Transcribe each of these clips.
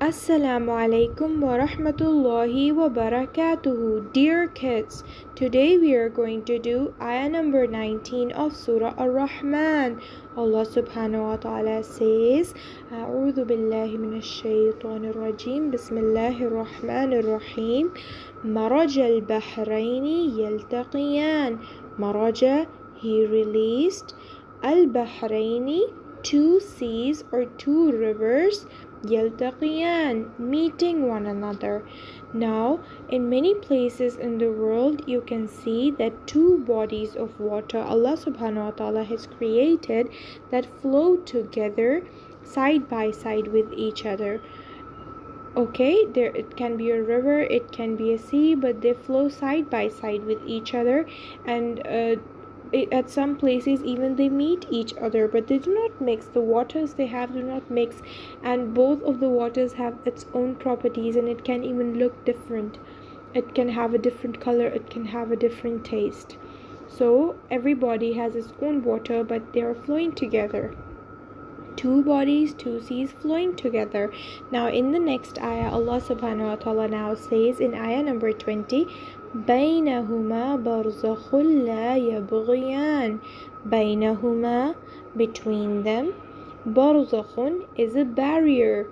Assalamu alaikum wa rahmatullahi wa barakatuhu. Dear kids, today we are going to do ayah number 19 of surah ar-Rahman. Allah subhanahu wa ta'ala says, A'udhu billahi minash shaytanir rajim. Bismillahir rahmanir rahim. Maraja al-bahrayni yaltaqiyan. Maraja, he released. Al-bahrayni, two seas or two rivers, yaltaqiyan, meeting one another. Now, in many places in the world, you can see that two bodies of water Allah subhanahu wa ta'ala has created that flow together side by side with each other. Okay, there it can be a river, it can be a sea, but they flow side by side with each other, and at some places even they meet each other, but they do not mix. The waters they have do not mix, and both of the waters have its own properties, and it can even look different. It can have a different color, it can have a different taste. So everybody has its own water, but they are flowing together. Two bodies, two seas flowing together. Now in the next ayah, Allah subhanahu wa ta'ala now says in ayah number 20, بينهما برزخ لا يبغيان. بينهما, between them. برزخ is a barrier.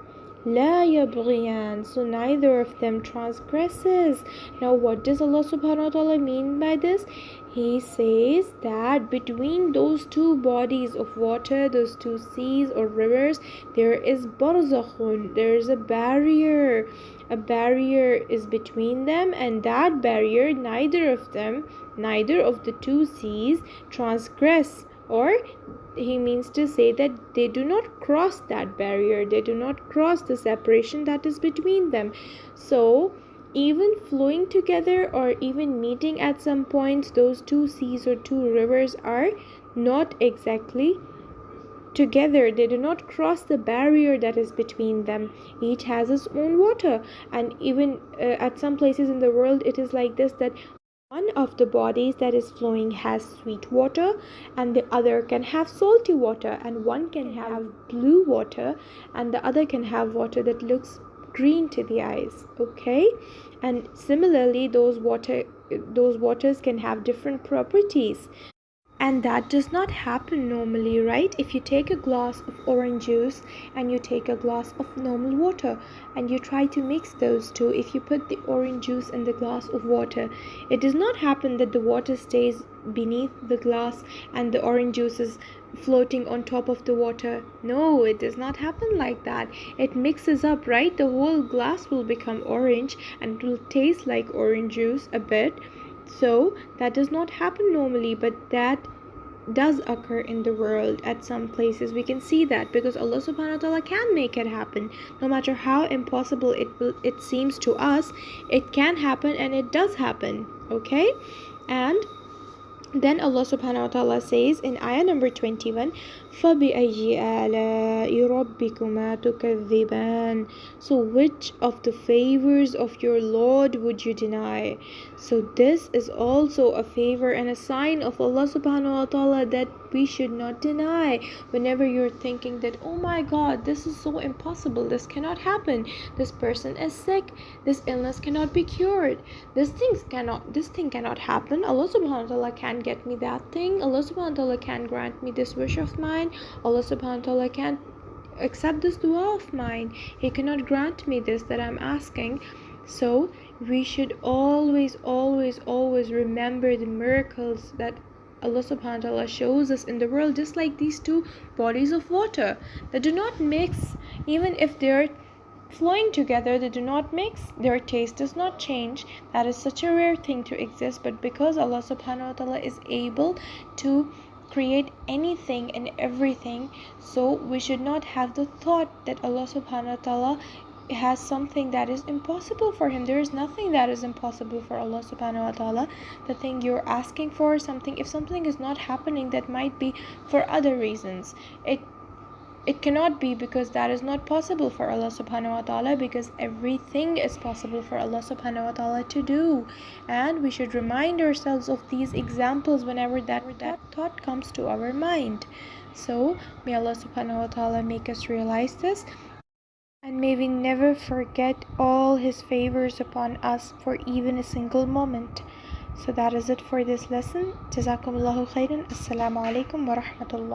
لا يبغيان, so neither of them transgresses. Now what does Allah subhanahu wa ta'ala mean by this? He says that between those two bodies of water, those two seas or rivers, there is barzakhun, there is a barrier. A barrier is between them, and that barrier, neither of the two seas transgress, or he means to say that they do not cross that barrier, they do not cross the separation that is between them. So even flowing together or even meeting at some points, those two seas or two rivers are not exactly together. They do not cross the barrier that is between them. Each has its own water, and even at some places in the world it is like this, that one of the bodies that is flowing has sweet water, and the other can have salty water, and one can have blue water and the other can have water that looks green to the eyes. Okay, and similarly those waters can have different properties, and that does not happen normally, right? If you take a glass of orange juice and you take a glass of normal water and you try to mix those two, if you put the orange juice in the glass of water, it does not happen that the water stays beneath the glass and the orange juice is floating on top of the water. No, it does not happen like that. It mixes up, right? The whole glass will become orange and it will taste like orange juice a bit. So that does not happen normally, but that does occur in the world. At some places we can see that, because Allah subhanahu wa ta'ala can make it happen. No matter how impossible it seems to us, it can happen, and it does happen. Okay, and then Allah subhanahu wa ta'ala says in ayah number 21, فَبِأَيِّ آلَاءِ رَبِّكُمَا تُكَذِّبَانِ. So which of the favors of your Lord would you deny? So this is also a favor and a sign of Allah subhanahu wa ta'ala that we should not deny. Whenever you're thinking that, oh my God, this is so impossible, this cannot happen, this person is sick, this illness cannot be cured, this thing cannot happen, Allah subhanahu wa ta'ala can get me that thing, Allah subhanahu wa ta'ala can grant me this wish of mine, Allah subhanahu wa ta'ala can accept this dua of mine, He cannot grant me this that I'm asking. So we should always remember the miracles that Allah subhanahu wa ta'ala shows us in the world, just like these two bodies of water that do not mix. Even if they're flowing together, they do not mix, their taste does not change. That is such a rare thing to exist, but because Allah subhanahu wa ta'ala is able to create anything and everything, so we should not have the thought that Allah subhanahu wa ta'ala has something that is impossible for Him. There is nothing that is impossible for Allah subhanahu wa ta'ala. The thing you're asking for, if something is not happening, that might be for other reasons. It cannot be because that is not possible for Allah subhanahu wa ta'ala, because everything is possible for Allah subhanahu wa ta'ala to do. And we should remind ourselves of these examples whenever that thought comes to our mind. So may Allah subhanahu wa ta'ala make us realize this. And may we never forget all His favors upon us for even a single moment. So that is it for this lesson. Jazakumullahu khairan. Assalamu alaikum wa rahmatullah.